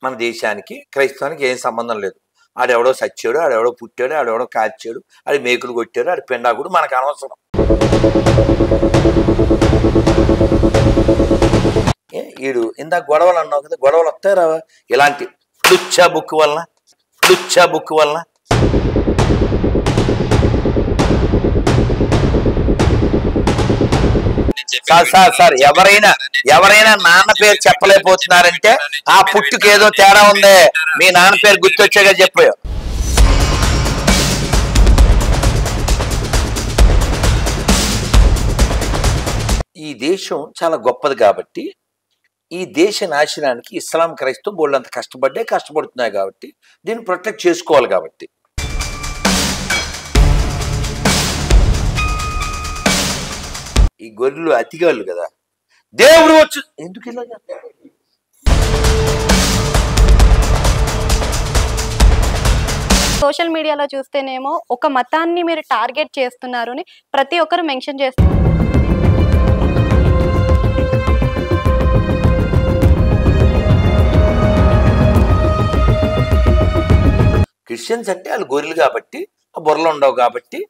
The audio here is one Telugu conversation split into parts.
మన దేశానికి క్రైస్తవానికి ఏం సంబంధం లేదు. ఆడెవడో సచ్చాడు, ఆడెవడో పుట్టాడు, ఆడెవడో కాల్చాడు, ఆడి మేకులు కొట్టాడు, ఆడి పిండాకుడు మనకు అనవసరం. ఈడు ఇందాక గొడవలు అన్నావు కదా, గొడవలు వస్తాయి రావా? ఇలాంటి లుచ్చా బుక్ వలన సార్ ఎవరైనా నాన్న పేరు చెప్పలేకపోతున్నారంటే ఆ పుట్టుకు ఏదో తేడా ఉందే. మీ నాన్న పేరు గుర్తొచ్చాగా చెప్పావు. ఈ దేశం చాలా గొప్పది కాబట్టి, ఈ దేశ నాశనానికి ఇస్లాం క్రైస్తవం బోళ్ళంత కష్టపడుతున్నాయి కాబట్టి దీన్ని ప్రొటెక్ట్ చేసుకోవాలి. కాబట్టి ఈ గొర్రెలు అతిగాళ్ళు కదా, దేవుడు వచ్చి ఎందుకు ఇలా చేస్తారు? సోషల్ మీడియాలో చూస్తేనేమో ఒక మతాన్ని మీరు టార్గెట్ చేస్తున్నారు అని ప్రతి ఒక్కరు మెన్షన్ చేస్తారు. క్రిస్టియన్స్ అంటే వాళ్ళు గొర్రెలు కాబట్టి, బుర్రలు ఉండవు కాబట్టి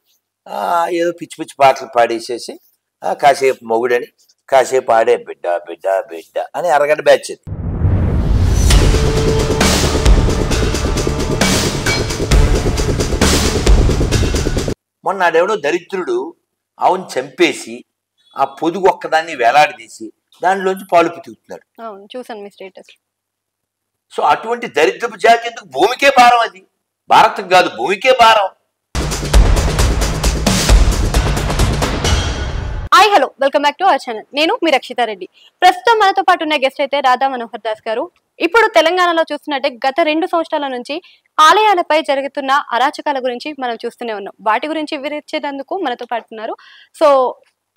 ఏదో పిచ్చి పిచ్చి పాటలు పాడేసేసి కాసేపు మొగుడని, కాసేపు ఆడే బిడ్డ బిడ్డ బిడ్డ అని అరగంట బ్యాచ్. మొన్న ఆడెవడో దరిద్రుడు ఆవుని చంపేసి ఆ పొదుగు ఒక్కదాన్ని వేలాడదీసి దానిలోంచి పాలు పితుకుతున్నాడు. చూసాను మీ స్టేటస్. సో అటువంటి దరిద్రపు జాతి ఎందుకు? భూమికే భారం అది, భారత్ కాదు భూమికే భారం. Hi hello, welcome back to our channel. నేను మీ రక్షిత రెడ్డి. ప్రస్తుతం మనతో పాటు ఉన్న గెస్ట్ అయితే రాధా మనోహర్ దాస్ గారు. ఇప్పుడు తెలంగాణలో చూస్తున్నట్టే గత 2 సంవత్సరాల నుంచి ఆలయాలపై జరుగుతున్న అరాచకాల గురించి మనం చూస్తూనే ఉన్నాం. వాటి గురించి వివరించేందుకు మనతో పాటు ఉన్నారు. సో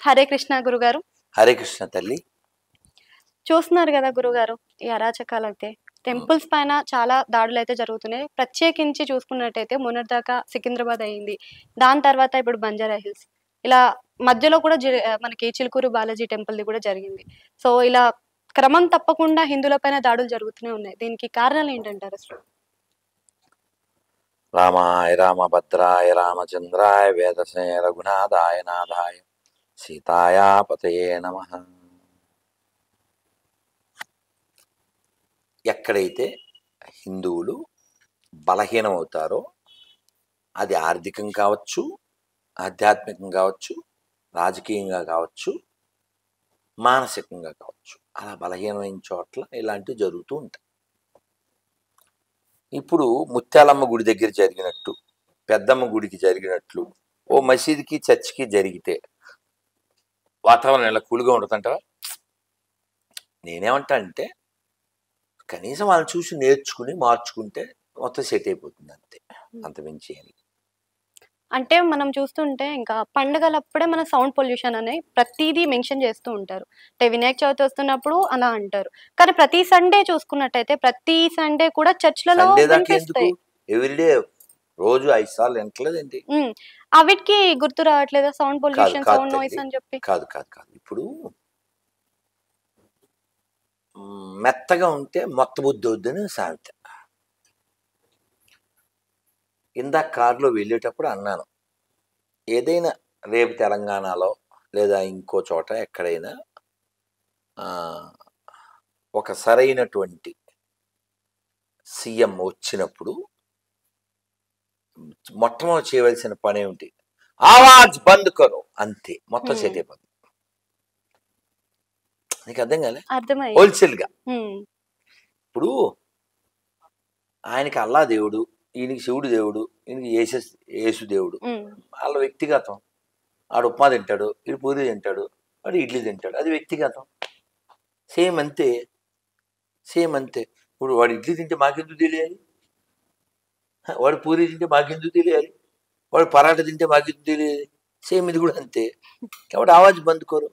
హరే కృష్ణ గురుగారు. హరే కృష్ణ తల్లి. చూస్తున్నారు కదా గురుగారు, ఈ అరాచకాలు అయితే టెంపుల్స్ పైన చాలా దాడులు అయితే జరుగుతున్నాయి. ప్రత్యేకించి చూసుకున్నట్టయితే మొన్నటిదాకా సికింద్రాబాద్ అయింది, దాని తర్వాత ఇప్పుడు బంజారా హిల్స్, ఇలా మధ్యలో కూడా మనకి చిలుకూరు బాలాజీ టెంపుల్ ది కూడా జరిగింది. సో ఇలా క్రమం తప్పకుండా హిందువుల పైన దాడులు జరుగుతూనే ఉన్నాయి. దీనికి కారణాలు ఏంటంటారు అసలు? రామాయ రామభద్రాయ రామచంద్రాయ వేదసే రఘునాథాయ నాథాయ సీతాయా పతయే నమః. ఎక్కడైతే హిందువులు బలహీనం అవుతారో, అది ఆర్థికం కావచ్చు, ఆధ్యాత్మికంగా కావచ్చు, రాజకీయంగా కావచ్చు, మానసికంగా కావచ్చు, అలా బలహీనమైన చోట్ల ఇలాంటివి జరుగుతూ ఉంటాయి. ఇప్పుడు ముత్యాలమ్మ గుడి దగ్గర జరిగినట్టు, పెద్దమ్మ గుడికి జరిగినట్లు ఓ మసీదుకి చర్చికి జరిగితే వాతావరణం ఇలా కూల్గా ఉండదంటావా? నేనేమంటా అంటే కనీసం వాళ్ళని చూసి నేర్చుకుని మార్చుకుంటే మొత్తం సెట్ అయిపోతుంది, అంతే, అంతమించి ఏం. అంటే మనం చూస్తుంటే ఇంకా పండుగలప్పుడే మన సౌండ్ పొల్యూషన్ అనే ప్రతిదీ మెన్షన్ చేస్తూ ఉంటారు. అంటే వినాయక చవితి వస్తున్నప్పుడు అలా అంటారు, కానీ ప్రతి సండే చూసుకున్నట్టయితే ప్రతి సండే కూడా చర్చ్లలో ఎవ్రీడే రోజు 5 సార్లు ఎంటలేదండి. అవిటికి గుర్తు రావట్లేదా సౌండ్ పొల్యూషన్, సౌండ్ నాయిస్ అని చెప్పి? కాదు కాదు కాదు ఇప్పుడు మెత్తగా ఉంటే మొత్త బుద్ధి వద్దని సామెత. ఇందాక కారులో వెళ్ళేటప్పుడు అన్నాను, ఏదైనా రేపు తెలంగాణలో లేదా ఇంకో చోట ఎక్కడైనా ఒక సరైనటువంటి సీఎం వచ్చినప్పుడు మొట్టమొదటి చేయవలసిన పని ఏమిటి? ఆవాజ్ బంద్ కరో, అంతే, మొత్తం సెట్ అయిపోతుంది. నీకు అర్థం కాలే? హోల్సేల్గా. ఇప్పుడు ఆయనకి అల్లా దేవుడు, ఈయనకి శివుడు దేవుడు, ఈయనకి యేసు దేవుడు, వాళ్ళ వ్యక్తిగతం. ఆడు ఉప్మా తింటాడు, వీడు పూరి తింటాడు, వాడు ఇడ్లీ తింటాడు, అది వ్యక్తిగతం. సేమ్ అంతే. ఇప్పుడు వాడు ఇడ్లీ తింటే మాకెందుకు తెలియాలి? వాడు పూరి తింటే మాకెందుకు తెలియాలి? వాడు పరాటా తింటే మాకెందుకు తెలియాలి? సేమ్ ఇది కూడా అంతే. కాబట్టి ఆవాజ్ బంద్ కోరు,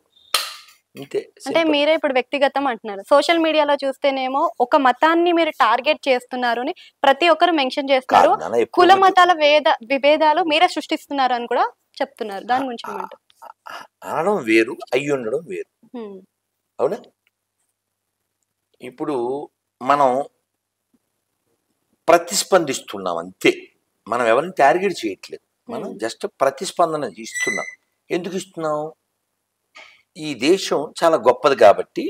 అంతే. అంటే మీరే ఇప్పుడు వ్యక్తిగతం అంటున్నారు. సోషల్ మీడియాలో చూస్తేనేమో ఒక మతాన్ని మీరు టార్గెట్ చేస్తున్నారు అని ప్రతి ఒక్కరు మెన్షన్ చేస్తున్నారు. కుల మతాల విభేదాలు మీరే సృష్టిస్తున్నారు అని కూడా చెప్తున్నారు. దాని గురించి అనడం వేరు, అయ్యి ఉండడం వేరు, అవునా? ఇప్పుడు మనం ప్రతిస్పందిస్తున్నాం అంతే. మనం ఎవరిని టార్గెట్ చేయట్లేదు, మనం జస్ట్ ప్రతిస్పందన ఇస్తున్నాం. ఎందుకు ఇస్తున్నాం? ఈ దేశం చాలా గొప్పది కాబట్టి,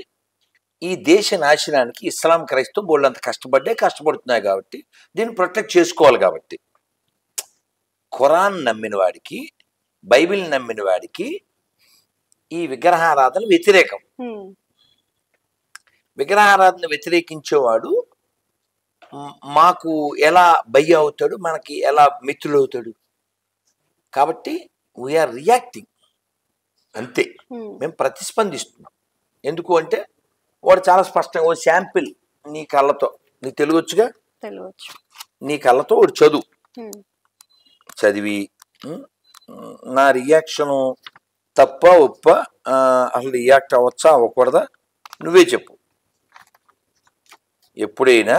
ఈ దేశ నాశనానికి ఇస్లాం క్రైస్తవం బోళ్ళంత కష్టపడుతున్నాయి కాబట్టి దీన్ని ప్రొటెక్ట్ చేసుకోవాలి. కాబట్టి ఖురాన్ నమ్మిన వాడికి, బైబిల్ నమ్మిన వాడికి ఈ విగ్రహారాధన వ్యతిరేకం. విగ్రహారాధన వ్యతిరేకించేవాడు మాకు ఎలా భయ్య అవుతాడు, మనకి ఎలా మిత్రుడు అవుతాడు? కాబట్టి వీఆర్ రియాక్టింగ్ అంతే. మేము ప్రతిస్పందిస్తున్నాం. ఎందుకు అంటే వాడు చాలా స్పష్టంగా ఓ శాంపిల్ నీ కళ్ళతో, నీకు తెలుగొచ్చుగా, నీ కళ్ళతో వాడు చదివి నా రియాక్షను తప్ప ఒప్ప, అసలు రియాక్ట్ అవ్వచ్చా అవ్వకూడదా నువ్వే చెప్పు. ఎప్పుడైనా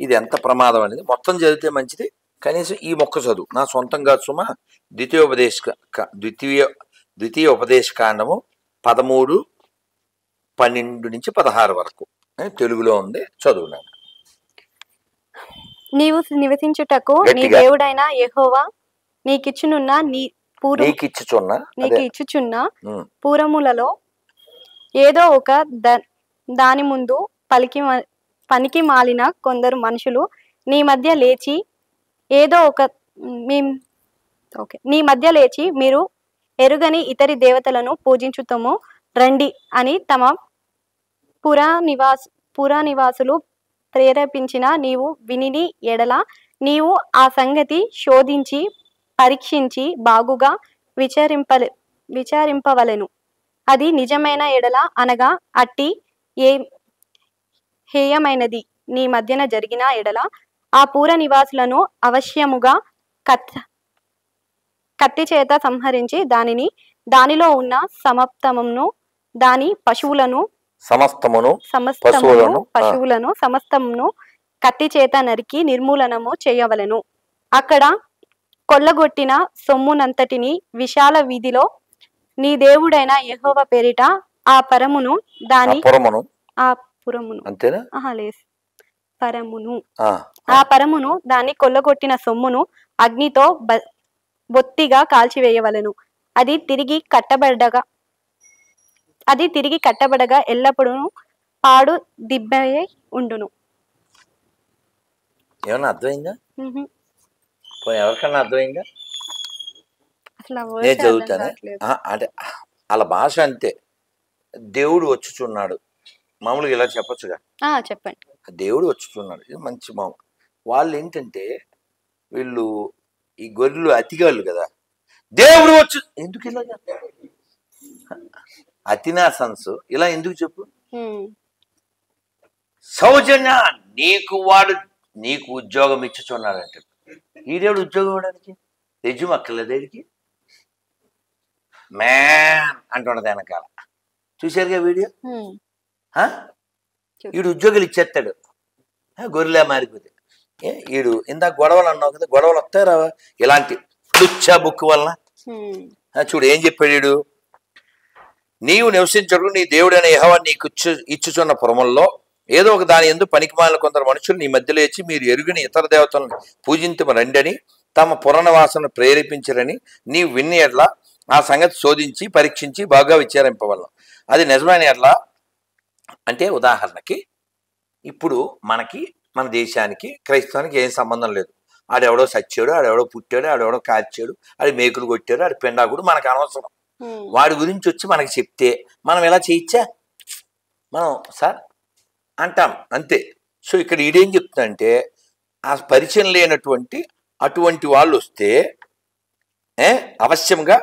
ఇది ఎంత ప్రమాదం అనేది మొత్తం చదివితే మంచిది. కనీసం ఈ మొక్క చదువు, నా సొంతం కాదు సుమా. ద్వితీయ ఉపదేశకాండము 13:12-16 వరకు తెలుగులో ఉంది, చదువున్నాను. నీవు నివసించుటకు నీ దేవుడైన యెహోవా నీకిచ్చుచున్న పూరములలో ఏదో ఒక దాని ముందు పనికి మాలిన కొందరు మనుషులు నీ మధ్య లేచి మీరు ఎరుగని ఇతరి దేవతలను పూజించుతాము రండి అని తమ పురానివాసులు ప్రేరేపించిన నీవు వినిని ఎడల నీవు ఆ సంగతి శోధించి పరీక్షించి బాగుగా విచారింపవలెను. అది నిజమైన ఎడల అనగా అట్టి హేయమైనది నీ మధ్యన జరిగిన ఎడల ఆ పూర నివాసులను అవశ్యముగా కత్తి చేత సంహరించి దానిలో ఉన్న సమస్తమును దాని సమస్తమును కత్తి చేత నరికి నిర్మూలనము చేయవలెను. అక్కడ కొల్లగొట్టిన సొమ్మునంతటిని విశాల వీధిలో నీ దేవుడైన యెహోవా పేరిట ఆ పరమును దాని కొల్లగొట్టిన సొమ్మును అగ్నితో బొత్తిగా కాల్చివేయవలెను. అది తిరిగి కట్టబడగా ఎల్లప్పుడూ పాడు దిబ్బయై ఉండును. ఏమన్నా అర్థమైందా? ఎవరికన్నా అర్థమైందా? నేను చదువుతానే అంటే వాళ్ళ భాష అంతే. దేవుడు వచ్చుచున్నాడు, మామూలుగా ఇలా చెప్పొచ్చుగా, చెప్పండి. దేవుడు వచ్చుచున్నాడు, ఇది మంచి మామూలు. వాళ్ళు ఏంటంటే వీళ్ళు ఈ గొర్రెలు అతిగాళ్ళు కదా, దేవుడు వచ్చు ఎందుకు ఇలా చెప్తారు? అతినా సన్స్ ఇలా ఎందుకు చెప్పు? సౌజన్య నీకు ఉద్యోగం ఇచ్చుచున్నాడంటే ఈ దేవుడు ఉద్యోగం ఇవ్వడానికి రెజ్యూమ్ అక్కర్లేదు. దేనికి మ్యాన్ అంటున్నది వెనకాల. చూశారుగా వీడియో? వీడు ఉద్యోగాలు ఇచ్చేస్తాడు గొర్రెలా మారిపోతే. వీడు ఇందాక గొడవలు అన్నావు కదా, గొడవలు వస్తారా ఇలాంటి లుచ్చా బుక్ వలన? చూడు ఏం చెప్పాడు వీడు. నీవు నివసించడు నీ దేవుడైన యెహోవా నీకు ఇచ్చుచున్న పురముల్లో ఏదో ఒక దాని యందు పనికిమాలిన కొందరు మనుషులు నీ మధ్యలో వచ్చి మీరు ఎరుగని ఇతర దేవతలను పూజించమ రండని తమ పురాణవాసనను ప్రేరేపించరని నీవు విన్న ఎడ్ల ఆ సంగతి శోధించి పరీక్షించి బాగా విచారింపవలను. అది నిజమైన ఎడ్ల అంటే ఉదాహరణకి ఇప్పుడు మన దేశానికి క్రైస్తవానికి ఏం సంబంధం లేదు. ఆడెవడో సచ్చాడు, ఆడెవడో పుట్టాడు, ఆడెవడో కాల్చాడు, ఆడి మేకులు కొట్టాడు, ఆడి పెండాకుడు మనకు అనవసరం. వాడి గురించి వచ్చి మనకి చెప్తే మనం ఎలా చేయొచ్చా? మనం సార్ అంటాం అంతే. సో ఇక్కడ ఈడేం చెప్తుందంటే ఆ పరిచయం లేనటువంటి అటువంటి వాళ్ళు వస్తే అవశ్యంగా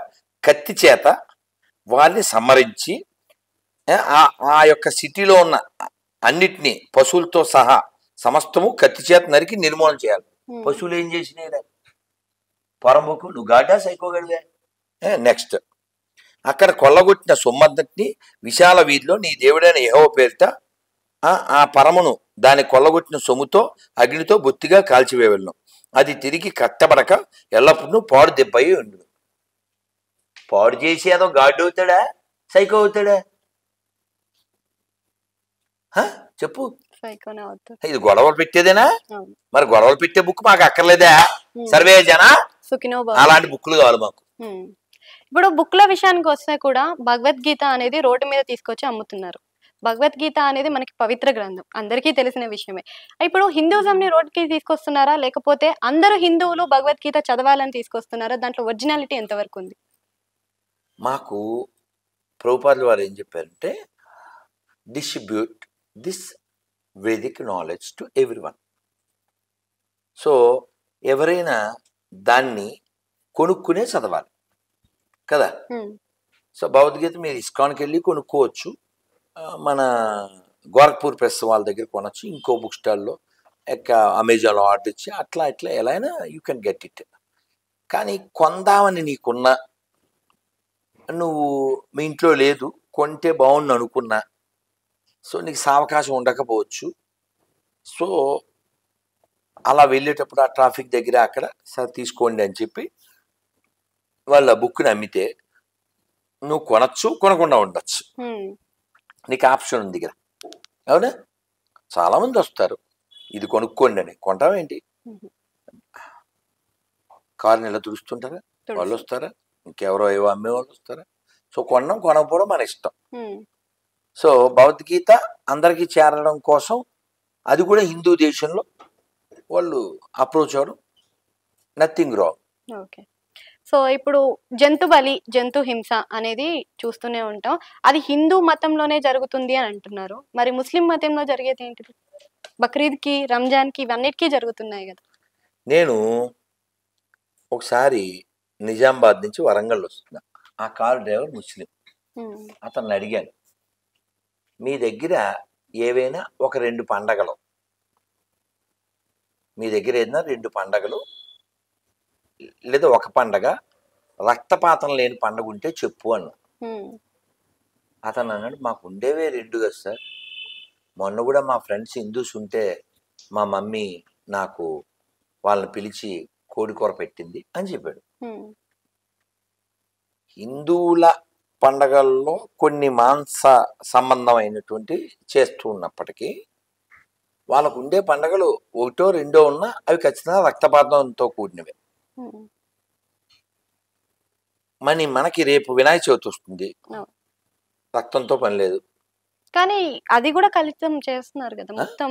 కత్తి చేత వారిని సంహరించి ఆ యొక్క సిటీలో ఉన్న అన్నిటినీ పశువులతో సహా సమస్తము కత్తి చేత నరికి నిర్మూలన చేయాలి. పశువులు ఏం చేసినాయి? పొరంబోకు నువ్వు గాడ్డా సైకోగడివే. నెక్స్ట్ అక్కడ కొల్లగొట్టిన సొమ్మంతటిని విశాల వీధిలో నీ దేవుడైన యెహోవా పేరిట ఆ పరమును దాని కొల్లగొట్టిన సొమ్ముతో అగ్నితో బొత్తిగా కాల్చివేయవలను. అది తిరిగి కట్టబడక ఎల్లప్పుడూ పాడు దెబ్బయి ఉండు. పాడు చేసి ఏదో గాడ్డు అవుతాడా సైకో అవుతాడా? చెప్పు. సైకోనే అవుతారు. ఇది గొడవలు పెట్టేదేనా? అవును. మరి గొడవలు పెట్టే బుక్ మాకు అక్కర్లేదా? సర్వే జన సుఖినో అలాంటి బుక్లు కావాలి మాకు. ఇప్పుడు బుక్ల విషయానికి వస్తే కూడా భగవద్గీత అనేది రోడ్డు మీద తీసుకొచ్చి అమ్ముతున్నారు. భగవద్గీత అనేది మనకి పవిత్ర గ్రంథం, అందరికీ తెలిసిన విషయమే. ఇప్పుడు హిందూజం ని రోడ్డుకి తీసుకొస్తున్నారా, లేకపోతే అందరూ హిందువులు భగవద్గీత చదవాలని తీసుకొస్తున్నారా? దాంట్లో ఒరిజినాలిటీ ఎంతవరకు ఉంది? మాకు ప్రభుపాదుల వారు ఏం చెప్పారంటే, distribute this Vedic knowledge to everyone. So ఎవరైనా దాన్ని కొనుక్కునే చదవాలి కదా. సో భగవద్గీత మీరు ఇస్కాన్కి వెళ్ళి కొనుక్కోవచ్చు, మన గోరఖ్పూర్ ప్రెస్ వాళ్ళ దగ్గర కొనవచ్చు, ఇంకో బుక్ స్టాల్లో అమెజాన్లో ఆర్డర్ ఇచ్చి అట్లా ఇట్లా ఎలా అయినా యూ కెన్ గెట్ ఇట్. కానీ కొందామని నీకున్నా, నువ్వు మీ ఇంట్లో లేదు, కొంటే బాగుండు అనుకున్నా, సో నీకు సావకాశం ఉండకపోవచ్చు. సో అలా వెళ్ళేటప్పుడు ఆ ట్రాఫిక్ దగ్గర అక్కడ సార్ తీసుకోండి అని చెప్పి వాళ్ళ బుక్ని అమ్మితే నువ్వు కొనచ్చు, కొనకుండా ఉండొచ్చు, నీకు ఆప్షన్ ఉంది కదా. అవునా? చాలామంది వస్తారు ఇది కొనుక్కోండి అని. కొంటావేంటి? కారుని ఇలా తుడుస్తుంటారా? వాళ్ళు వస్తారా? ఇంకెవరో ఏవో అమ్మే వాళ్ళు వస్తారా? సో కొనడం కొనకపోవడం మన ఇష్టం. సో భగవద్గీత అందరికీ చేరడం కోసం, అది కూడా హిందూ దేశంలో వాళ్ళు అప్రోచ్ అవ్వడం నథింగ్ రాంగ్. ఓకే. సో ఇప్పుడు జంతు బలి, జంతు హింస అనేది చూస్తూనే ఉంటాం. అది హిందూ మతంలోనే జరుగుతుంది అని అంటున్నారు. మరి ముస్లిం మతంలో జరిగేది ఏంటిది? బక్రీద్కి, రంజాన్కి, ఇవన్నిటికీ జరుగుతున్నాయి కదా. నేను ఒకసారి నిజామాబాద్ నుంచి వరంగల్ వస్తున్నా, ఆ కారు డ్రైవర్ ముస్లిం. అతన్ని అడిగాను, మీ దగ్గర ఏవైనా ఒక 2 పండగలు, మీ దగ్గర ఏదైనా 2 పండగలు లేదా ఒక పండగ రక్తపాతం లేని పండగ ఉంటే చెప్పు అన్న. అతను అన్నాడు, మాకు ఉండేవే 2 కదా సార్, మొన్న కూడా మా ఫ్రెండ్స్ హిందూస్ ఉంటే మా మమ్మీ నాకు వాళ్ళని పిలిచి కోడికూర పెట్టింది అని చెప్పాడు. హిందువుల పండగల్లో కొన్ని మాంస సంబంధమైనటువంటి చేస్తూ ఉన్నప్పటికీ వాళ్ళకు ఉండే పండగలు 1, 2 ఉన్నా అవి ఖచ్చితంగా రక్తపాతంతో కూడినవే. మనకి రేపు వినాయక చవితి వస్తుంది, రక్తంతో పని లేదు. కానీ అది కూడా కలుషితం చేస్తున్నారు కదా, మొత్తం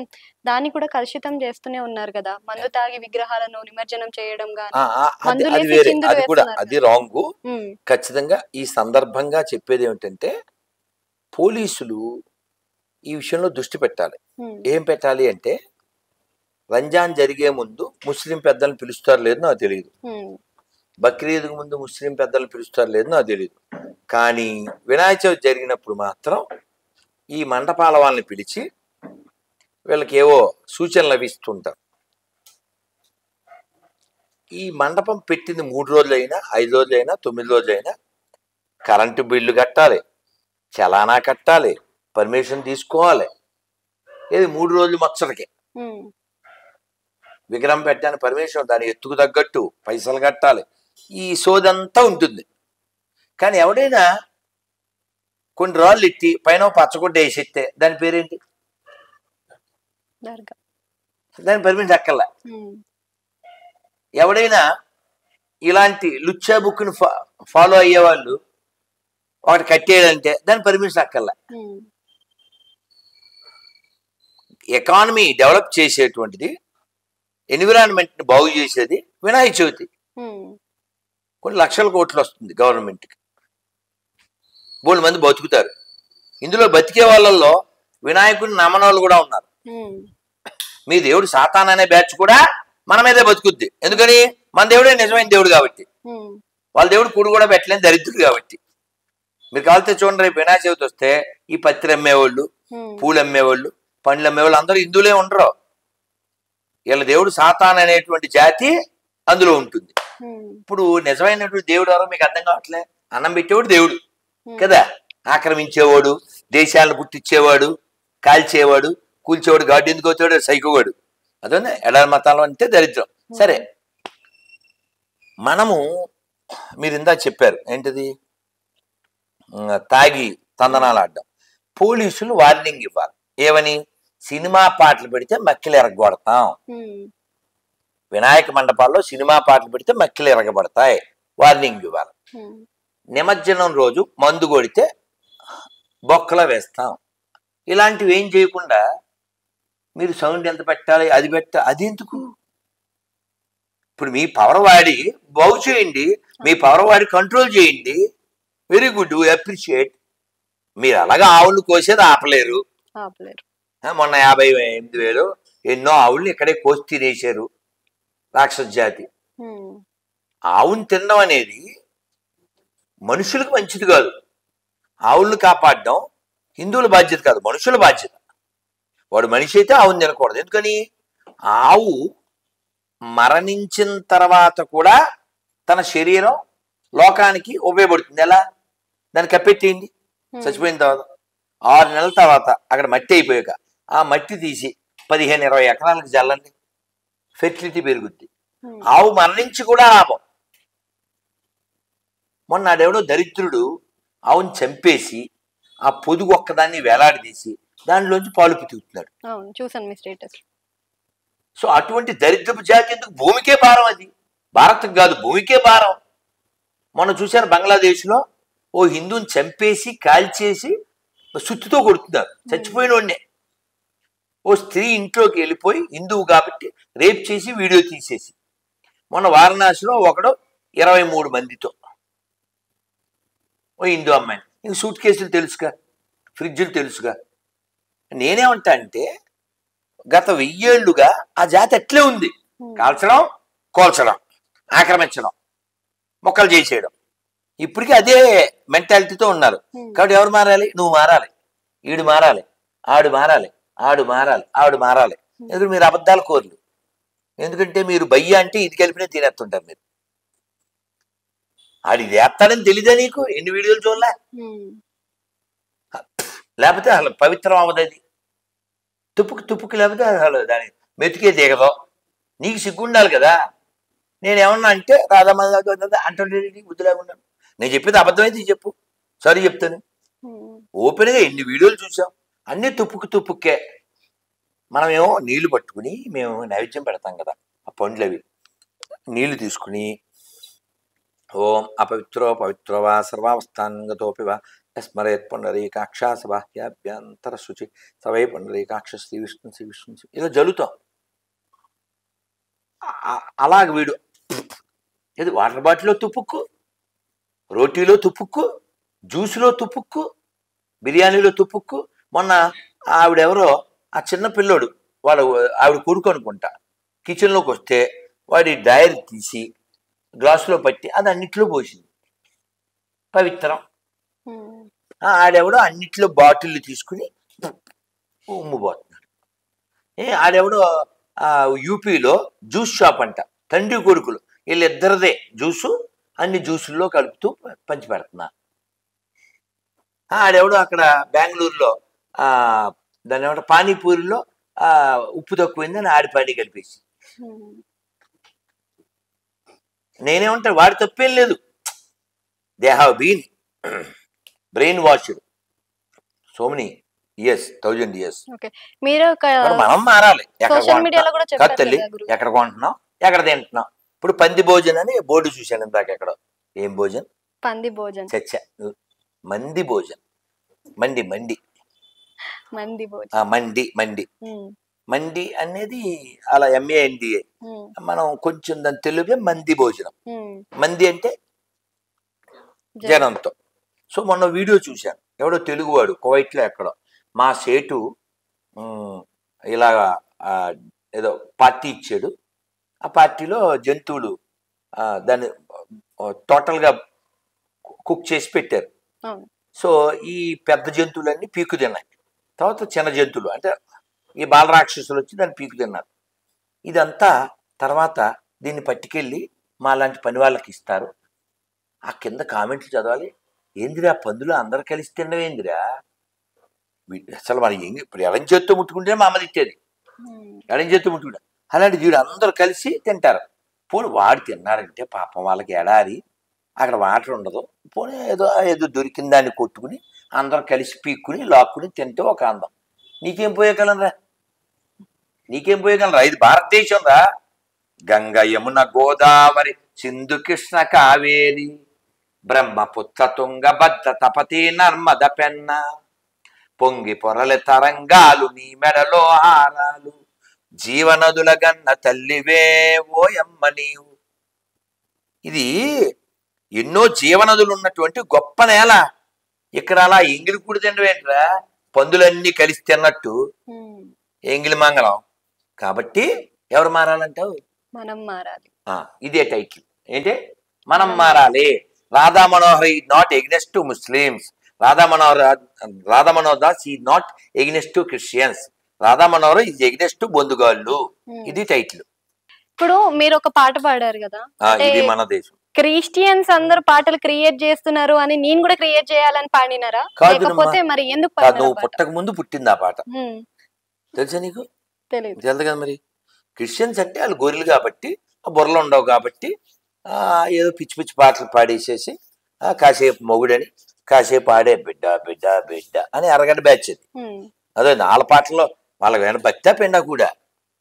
దాన్ని కూడా కలుషితం చేస్తూనే ఉన్నారు కదా. మందు తాగి విగ్రహాలను నిమజ్జనం చేయడం అది రాంగ్. ఖచ్చితంగా ఈ సందర్భంగా చెప్పేది ఏమిటంటే, పోలీసులు ఈ విషయంలో దృష్టి పెట్టాలి. ఏం పెట్టాలి అంటే, రంజాన్ జరిగే ముందు ముస్లిం పెద్దలను పిలుస్తారు లేదు నాకు తెలియదు, బక్రీద్కు ముందు ముస్లిం పెద్దలను పిలుస్తారు లేదు నాకు తెలియదు, కానీ వినాయక చవితి జరిగినప్పుడు మాత్రం ఈ మండపాల వాళ్ళని పిలిచి వీళ్ళకి ఏవో సూచనలు అవి ఇస్తుంటారు. ఈ మండపం పెట్టింది 3 రోజులైనా 5 రోజులైనా 9 రోజులైనా కరెంటు బిల్లు కట్టాలి, చలానా కట్టాలి, పర్మిషన్ తీసుకోవాలి. ఏది 3 రోజులు ముచ్చటకే విగ్రహం పెట్టడానికి పర్మిషన్, దాని ఎత్తుకు తగ్గట్టు పైసలు కట్టాలి, ఈ సోదంతా ఉంటుంది. కానీ ఎవడైనా కొన్ని రాళ్ళు ఎత్తి పైన పచ్చగుడ్డ వేసిస్తే దాని పేరేంటి? దాని పర్మిషన్ అక్కర్లే. ఎవడైనా ఇలాంటి లుచ్చా బుక్ని ఫాలో అయ్యేవాళ్ళు ఒకటి కట్టేయాలంటే దాని పర్మిషన్ అక్కర్లే. ఎకానమీ డెవలప్ చేసేటువంటిది, ఎన్విరాన్మెంట్ని బాగు చేసేది వినాయక చవితి. కొన్ని లక్షల కోట్లు వస్తుంది గవర్నమెంట్కి, బోల్డ్ మంది బతుకుతారు. ఇందులో బతికే వాళ్ళల్లో వినాయకుడిని నమ్మని వాళ్ళు కూడా ఉన్నారు. మీ దేవుడు సాతాన్ అనే బ్యాచ్ కూడా మన మీదే బతుకుద్ది. ఎందుకని? మన దేవుడే నిజమైన దేవుడు కాబట్టి. వాళ్ళ దేవుడు కూడు కూడా పెట్టలేని దరిద్రుడు కాబట్టి. మీరు కావాలితే చూడండి, రేపు వినాయక చవితి వస్తే ఈ పత్రి అమ్మేవాళ్ళు, పూలు అమ్మేవాళ్ళు, పండ్లు అమ్మేవాళ్ళు అందరూ హిందువులే ఉండరు. వీళ్ళ దేవుడు సాతాన్ అనేటువంటి జాతి అందులో ఉంటుంది. ఇప్పుడు నిజమైనటువంటి దేవుడు ఎవరో మీకు అర్థం కావట్లే. అన్నం పెట్టేవాడు దేవుడు కదా, ఆక్రమించేవాడు, దేశాలను పుట్టించేవాడు, కాల్చేవాడు, కూల్చేవాడు, గాడ్డు ఎందుకు అవుతాడు? సైకోవాడు. అదే ఎడారి మతాలు అంటే దరిద్రం. సరే, మనము మీరు ఇందా చెప్పారు ఏంటిది, తాగి తందనాలు ఆడడం. పోలీసులు వార్నింగ్ ఇవ్వాలి. ఏమని? సినిమా పాటలు పెడితే మక్కిలు ఎరగొడతాం. వినాయక మండపాల్లో సినిమా పాటలు పెడితే మక్కిలు ఎరగబడతాయి, వార్నింగ్ ఇవ్వాలి. నిమజ్జనం రోజు మందు కొడితే బొక్కలో వేస్తాం. ఇలాంటివి ఏం చేయకుండా మీరు సౌండ్ ఎంత పెట్టాలి, అది అది ఎందుకు? ఇప్పుడు మీ పవర్ వాడి బాగు చేయండి, మీ పవర్ వాడి కంట్రోల్ చేయండి. Very good, appreciate. మీరు అలాగా ఆవులు కోసేది ఆపలేరు. మొన్న 58,000 ఎన్నో ఆవుల్ని ఇక్కడే కోసి తినేశారు రాక్షస జాతి. ఆవుని తినడం అనేది మనుషులకు మంచిది కాదు. ఆవుల్ని కాపాడడం హిందువుల బాధ్యత కాదు, మనుషుల బాధ్యత. వాడు మనిషి అయితే ఆవుని తినకూడదు. ఎందుకని? ఆవు మరణించిన తర్వాత కూడా తన శరీరం లోకానికి ఉపయోగపడుతుంది. ఎలా? దాన్ని కప్పెట్టేయండి. చచ్చిపోయిన తర్వాత 6 నెలల తర్వాత అక్కడ మట్టి అయిపోయాక ఆ మట్టి తీసి 15-20 ఎకరాలకు జల్లండి, ఫెర్టిలిటీ పెరుగుద్ది. ఆవు మరణించి కూడా లాభం. మొన్న ఆడెవడో దరిద్రుడు ఆవుని చంపేసి ఆ పొదుగు ఒక్కదాన్ని వేలాడదీసి దానిలోంచి పాలు పితుకుతున్నాడు. చూసాను మీ స్టేటస్. సో అటువంటి దరిద్రపు జాతి ఎందుకు? భూమికే భారం. అది భారత్కి కాదు, భూమికే భారం. మొన్న చూశాను బంగ్లాదేశ్లో ఓ హిందువుని చంపేసి కాల్చేసి సుత్తితో కొడుతున్నారు, చచ్చిపోయిన వాడినే. ఓ స్త్రీ ఇంట్లోకి వెళ్ళిపోయి హిందువు కాబట్టి రేప్ చేసి వీడియో తీసేసి. మొన్న వారణాసిలో ఒకడు 23 మందితో ఓ హిందూ అమ్మాయిని. ఇంక సూట్ కేసులు తెలుసుగా, ఫ్రిడ్జులు తెలుసుగా. నేనేమంటా అంటే గత 1000 ఏళ్లుగా ఆ జాతి అట్లే ఉంది. కాల్చడం, కోల్చడం, ఆక్రమించడం, మొక్కలు చేసేయడం. ఇప్పటికీ అదే మెంటాలిటీతో ఉన్నారు. కాబట్టి ఎవరు మారాలి? నువ్వు మారాలి, ఈడు మారాలి, ఆడు మారాలి, ఆడు మారాలి, ఆవిడ మారాలి. ఎందుకంటే మీరు అబద్ధాల కోర్లు. ఎందుకంటే మీరు బయ్య అంటే ఇది కలిపినే తినేస్తుంటారు మీరు. ఆడు ఇది వేస్తాడని తెలీదా నీకు? ఎన్ని వీడియోలు చూడలే? లేకపోతే అసలు పవిత్రం అవ్వదు అది. తుప్పుకి లేకపోతే అసలు దాని మెతుకే దిగదు. నీకు సిగ్గుండాలి కదా. నేనేమన్నా అంటే రాధమ్మ అంటే బుద్ధి లేకున్నాను. నేను చెప్పేది అబద్ధమైతే చెప్పు, సారీ చెప్తాను. ఓపెన్గా ఎన్ని వీడియోలు చూసాం, అన్నీ తుప్పుకే. మనమేమో నీళ్లు పట్టుకుని మేము నైవేద్యం పెడతాం కదా, ఆ పండ్లు అవి నీళ్లు తీసుకుని ఓం అపవిత్రో పవిత్రో వా సర్వావస్థాంగతోపి వా స్మరేత్ పుండరీకాక్ష బాహ్యాభ్యంతర శుచి సవై పుండరీకాక్ష శ్రీ విష్ణు ఇలా జలుతాం. అలాగ వీడు ఇది వాటర్ బాటిల్లో తుప్పుక్కు, రోటీలో తుప్పుక్కు, జ్యూస్లో తుప్పుక్కు, బిర్యానీలో తుప్పుక్కు. మొన్న ఆవిడెవరో ఆ చిన్న పిల్లోడు ఆవిడ కొడుకు అనుకుంటా కిచెన్లోకి వస్తే వాడి డైరీ తీసి గ్లాసులో పట్టి అది అన్నిట్లో పోసింది. పవిత్రం. ఆడెవడో అన్నిట్లో బాటిల్ తీసుకుని ఉమ్ముపోతున్నాడు. ఆడెవడో యూపీలో జ్యూస్ షాప్ అంట, తండ్రి కొడుకులు వీళ్ళిద్దరిదే జ్యూసు, అన్ని జ్యూసుల్లో కలుపుతూ పంచి పెడుతున్నా. ఆడెవడో అక్కడ బెంగళూరులో దాని ఏమంటే పానీపూరిలో ఉప్పు తక్కువైందని ఆడి పానీ కలిపేసి. నేనేమంటా వాడి తప్పేం లేదు. They have been brainwashed so many years, 1000 years. మనం మారాలి. తల్లి ఎక్కడ కొంటున్నాం, ఎక్కడ తింటున్నాం. ఇప్పుడు పంది భోజనం అని బోర్డు చూశాను ఇందాక. ఎక్కడ ఏం భోజనం? పంది భోజనం. చచ్చ మంది భోజనం. మండి మండి మండి అనేది అలా MANDA. మనం కొంచెం దాని తెలుగే మంది భోజనం. మంది అంటే జనంతో. సో మొన్న వీడియో చూశాను, ఎవడో తెలుగువాడు కువైట్లో ఎక్కడో మా సేటు ఇలా ఏదో పార్టీ ఇచ్చాడు. ఆ పార్టీలో జంతువులు దాన్ని టోటల్గా కుక్ చేసి పెట్టారు. సో ఈ పెద్ద జంతువులన్నీ పీకు తిన్నాయి. తర్వాత చిన్న జంతువులు అంటే ఈ బాలరాక్షసులు వచ్చి దాన్ని పీకు తిన్నారు. ఇదంతా తర్వాత దీన్ని పట్టుకెళ్ళి మా లాంటి పని వాళ్ళకి ఇస్తారు. ఆ కింద కామెంట్లు చదవాలి. ఏందిరా పందులు అందరు కలిసి తిన్నవేందిరా, అసలు మన ఇప్పుడు ఎడం చేత్తో ముట్టుకుంటే మా అమ్మ తిట్టేది, ఎడం చేత్తో ముట్టుకుంటా. అలాంటి వీడు అందరూ కలిసి తింటారు. పోనీ వాడు తిన్నారంటే పాపం వాళ్ళకి ఎడారి, అక్కడ వాటర్ ఉండదు. పోనీ ఏదో దొరికిన దాన్ని కొట్టుకుని అందరూ కలిసి పీక్కుని లాక్కుని తింటే ఒక అందం. నీకేం పోయే కలరా? నీకేం పోయగలరా? ఇది భారతదేశం రా. గంగ యమున గోదావరి సింధు కృష్ణ కావేరి బ్రహ్మపుత్ర తుంగ భద్ర తపతి నర్మద పెన్న పొంగి పొరల తరంగాలు నీ మెడలో హారాలు జీవనదుల గన్న తల్లివే ఓయమ్మ నీవు. ఇది ఎన్నో జీవనదులు ఉన్నటువంటి గొప్ప నేల. ఇక్కడ అలా ఎంగిలి కూడి తినవేంట్రా, పందులన్నీ కలిసి తిన్నట్టు ఎంగిలి మంగళం. కాబట్టి ఎవరు మారాలంటావు? మనం మారాలి. ఇదే టైటిల్ ఏంటి? మనం మారాలి. Radha Manohar is not against to Muslims. Radha Manohar Das is not against to Christians. Radha Manohar is against to బొందుగాళ్ళు. ఇది టైటిల్. ఇప్పుడు మీరు ఒక పాట పాడారు కదా, ఇది మన దేశం. క్రిస్టియన్స్ అందరూ పాటలు క్రియేట్ చేస్తున్నారు అని నేను కూడా క్రియేట్ చేయాలని పాడినారా? లేకపోతే మరి ఎందుకు నువ్వు పుట్టక ముందు పుట్టింది ఆ పాట. తెలుసా నీకు? తెలియదు. తెలుదు కదా. మరి క్రిస్టియన్స్ అంటే వాళ్ళు గొర్రెలు కాబట్టి, బుర్రలు ఉండవు కాబట్టి ఏదో పిచ్చి పిచ్చి పాటలు పాడేసేసి కాసేపు మొగుడని, కాసేపు ఆడే బిడ్డ బిడ్డ బిడ్డ అని అరగంట బ్యాచ్ అది. అదే వాళ్ళ పాటల్లో వాళ్ళకి ఏమైనా భక్తా పెండా కూడా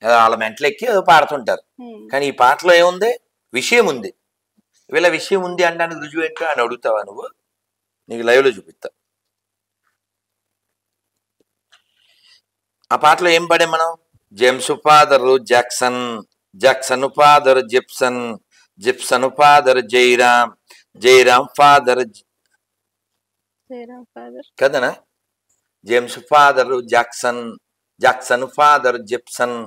వాళ్ళ మెంటలు ఎక్కి ఏదో పాడుతుంటారు. కానీ ఈ పాటలో ఏముంది? విషయం ఉంది. వీళ్ళ విషయం ఉంది అనడానికి రుజువు ఏంటో అని అడుగుతావా నువ్వు? నీకు లైవ్లో చూపిస్తా. ఆ పాటలో ఏం పాడే మనం? James father Jackson, Jackson father Jipson, Jipson father Jairam, Jairam father కదనా? James father Jackson, Jackson father Jipson,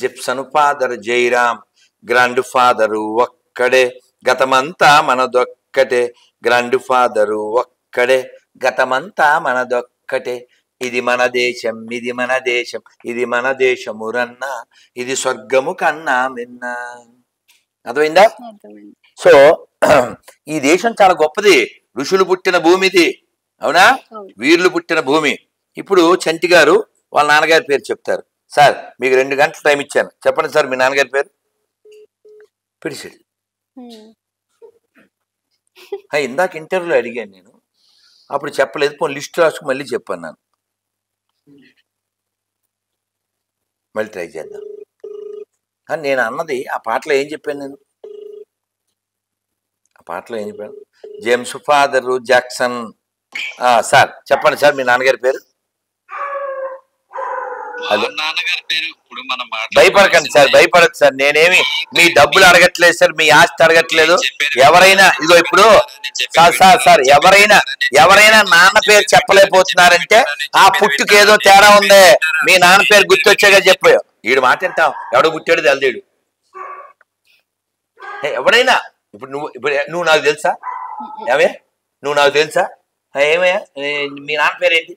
Jipson father Jairam, grandfather ఒక్కడే గతమంతా మనదొక్కటే, గ్రాండ్ ఫాదరు ఒక్కడే గతమంతా మనదొక్కటే, ఇది మన దేశం, ఇది మన దేశం, ఇది మన దేశము రన్నా, ఇది స్వర్గము కన్నా మిన్నా. అర్థమైందా? సో ఈ దేశం చాలా గొప్పది. ఋషులు పుట్టిన భూమి ఇది. అవునా? వీరులు పుట్టిన భూమి. ఇప్పుడు చంటి గారు వాళ్ళ నాన్నగారి పేరు చెప్తారు. సార్ మీకు 2 గంటలు టైం ఇచ్చాను, చెప్పండి సార్ మీ నాన్నగారి పేరు. పిడిసిడు. ఇందాక ఇంటర్వ్యూలో అడిగాను నేను, అప్పుడు చెప్పలేదు. పోనీ లిస్ట్ రాసుకు మళ్ళీ చెప్పాను. నేను మళ్ళీ ట్రై చేద్దాం. నేను అన్నది ఆ పాటలో ఏం చెప్పాను? నేను ఆ పాటలో ఏం చెప్పాను? James father Jackson. సార్ చెప్పండి సార్ మీ నాన్నగారి పేరు. భయపడకండి సార్, భయపడదు సార్. నేనేమి మీ డబ్బులు అడగట్లేదు సార్, మీ ఆస్తి అడగట్లేదు. ఎవరైనా ఇదిగో ఇప్పుడు సార్ ఎవరైనా నాన్న పేరు చెప్పలేకపోతున్నారంటే ఆ పుట్టుకేదో తేడా ఉందే. మీ నాన్న పేరు గుర్తొచ్చాగా చెప్పావు. వీడు మాట వింటాం. ఎవడో పుట్టాడు తెలదేడు. ఎవడైనా ఇప్పుడు నువ్వు నాకు తెలుసా? ఏమే నువ్వు నాకు తెలుసా? ఏమయ్యా మీ నాన్న పేరు ఏంటి?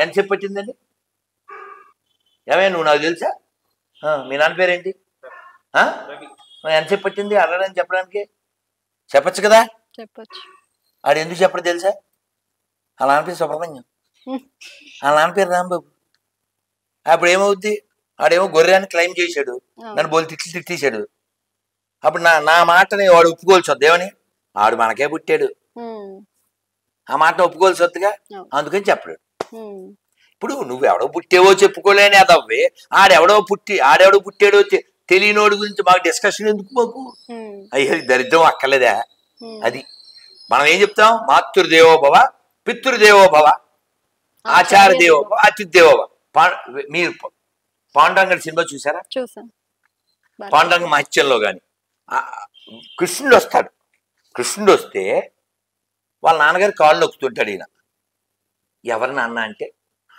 ఎంతసేపు పట్టిందండి? ఏమయ్యా నువ్వు నాకు తెలుసా? మీ నాన్న పేరేంటి? ఎంతసేపు పట్టింది అడగడానికి చెప్పడానికి? చెప్పచ్చు కదా. చెప్పచ్చు. ఆడు ఎందుకు చెప్పడం తెలుసా? వాళ్ళ నాన్న పేరు సుబ్రహ్మణ్యం, వాళ్ళ నాన్న పేరు రాంబాబు. అప్పుడు ఏమవుద్ది? ఆడేమో గొర్రె అని క్లెయిమ్ చేశాడు, నన్ను బోల్ తిట్టేశాడు. అప్పుడు నా మాటని వాడు ఒప్పుకోవాల్సి వద్దు. ఏమని? ఆడు మనకే పుట్టాడు, ఆ మాట ఒప్పుకోవాల్సి వద్దుగా, అందుకని చెప్పడు. ఇప్పుడు నువ్వు ఎవడో పుట్టేవో చెప్పుకోలేని అదవ్వే, ఆడెవడో పుట్టాడో తెలియనోడి గురించి మాకు డిస్కషన్ ఎందుకు? మాకు అయ్యో దరిద్రం అక్కర్లేదా? అది మనం ఏం చెప్తాం? మాతృదేవోభవ, పితృదేవోభవ, ఆచార్య దేవోభవ, అతిథి దేవోభవ. మీరు పాండురంగ సినిమా చూసారా? పాండురంగ మహత్యంలో కానీ కృష్ణుడు వస్తాడు. కృష్ణుడు వస్తే వాళ్ళ నాన్నగారు కాళ్ళు నొక్కుతుంటాడు. ఈయన ఎవరి నాన్న అంటే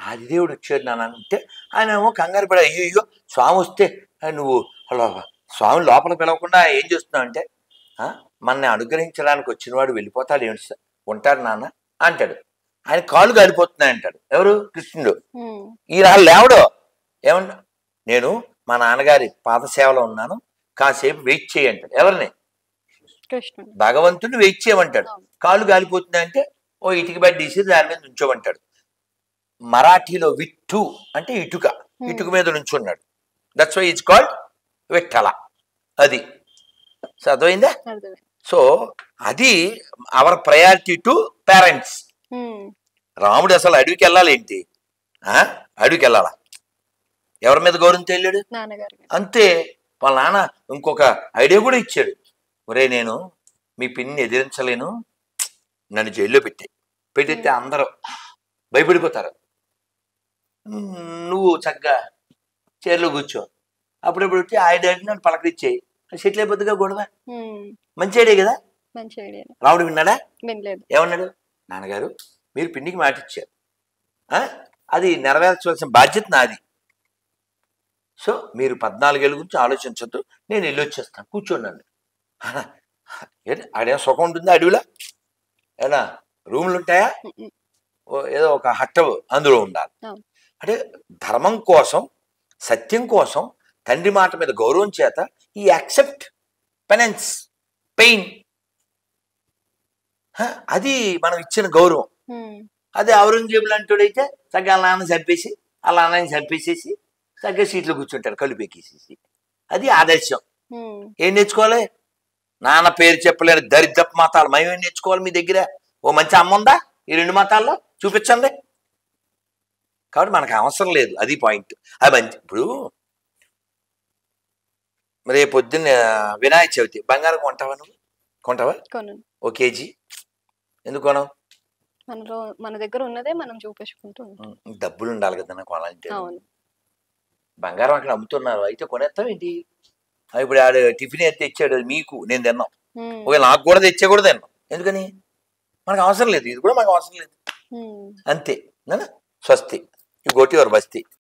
ఆదిదేవుడు వచ్చాడు నాన్న అంటే, ఆయన ఏమో కంగారు పడ, అయ్యో స్వామి వస్తే నువ్వు స్వామి లోపల పిలవకుండా ఏం చేస్తున్నావు అంటే, మనని అనుగ్రహించడానికి వచ్చినవాడు వెళ్ళిపోతాడు ఏమిటి సార్, ఉంటాడు నాన్న అంటాడు. ఆయన కాళ్ళు కాలిపోతున్నాయి అంటాడు. ఎవరు? కృష్ణుడు. ఈయన లేవడో ఏమన్నా, నేను మా నాన్నగారి పాద సేవలో ఉన్నాను, కాసేపు వెయిట్ చేయంటాడు. ఎవరిని? భగవంతుడిని వెయిట్ చేయమంటాడు. కాళ్ళు కాలిపోతున్నాయంటే ఓ ఇటుక బెడ్ తీసి దాని మీద నుంచోమంటాడు. మరాఠీలో విట్టు అంటే ఇటుక, ఇటుక మీద నుంచున్నాడు. That's why it's called Vithala. అది అర్థమైందా? సో అది అవర్ ప్రయారిటీ టు పేరెంట్స్. రాముడు అసలు అడవికి వెళ్ళాలి ఏంటి? అడవికి వెళ్ళాలా? ఎవరి మీద గౌరవంతో వెళ్ళాడు? నాన్నగారు మీద. అంతే. వాళ్ళ నాన్న ఇంకొక ఐడియా కూడా ఇచ్చాడు. ఒరే నేను మీ పిన్ని ఎదిరించలేను, నన్ను జైల్లో పెట్టేస్తే అందరూ భయపడిపోతారు. నువ్వు చక్కగా చైర్లో కూర్చో, అప్పుడప్పుడు వచ్చి డాడీ నన్ను పలకరించేయి, సెటిల్ అయిపోద్దిగా గొడవ. మంచి ఐడియా కదా. మంచి ఐడియా. రాముడు విన్నాడా? వినలేదు. ఏమన్నాడు? నాన్నగారు మీరు పిన్నికి మాట ఇచ్చారు, అది నెరవేర్చవలసిన బాధ్యత నాది. సో మీరు 14 ఏళ్ళ గురించి ఆలోచించద్దు, నేను వెళ్ళి వచ్చేస్తాను, కూర్చోండి. ఆడేమో సుఖం ఉంటుందా అడవిలో? ఏనా రూములు ఉంటాయా? ఏదో ఒక హట్ట అందులో ఉండాలి. అంటే ధర్మం కోసం, సత్యం కోసం, తండ్రి మాట మీద గౌరవం చేత ఈ యాక్సెప్ట్ పెనెన్స్, పెయిన్. అది మనం ఇచ్చిన గౌరవం. అదే ఔరంగజేబు లాంటివాడైతే చక్కగా వాళ్ళ నాన్న చంపేసి వాళ్ళ నాన్నని చంపేసేసి చక్కగా సీట్లో కూర్చుంటాడు కళ్ళు పెక్కేసేసి. అది ఆదర్శం. ఏం నేర్చుకోవాలి? నాన్న పేరు చెప్పలేని దరిద్రపు మతాలు మేము ఏం నేర్చుకోవాలి? మీ దగ్గర ఓ మంచి అమ్మ ఉందా ఈ 2 మతాల్లో? చూపించండి. కాబట్టి మనకు అవసరం లేదు, అది పాయింట్. అది మంచి. ఇప్పుడు రేపు పొద్దున్న వినాయక చవితి, బంగారం కొంటావా? నువ్వు కొంటావా? ఓ కేజీ. ఎందుకు కొనవు? మన దగ్గర ఉన్నదే మనం చూపించుకుంటూ డబ్బులు ఉండాలి కదా నాకు కొనాలంటే. బంగారం అక్కడ అమ్ముతున్నారు, అయితే కొనేస్తాం ఏంటి? ఇప్పుడు ఆడు టిఫిన్ అయితే తెచ్చాడు, మీకు నేను తిన్నాం, ఒకవేళ నాకు కూడా తెచ్చా కూడా తిన్నాం. ఎందుకని? మనకు అవసరం లేదు, ఇది కూడా మనకు అవసరం లేదు. అంతే. స్వస్తి. గోటి వారు బస్తి.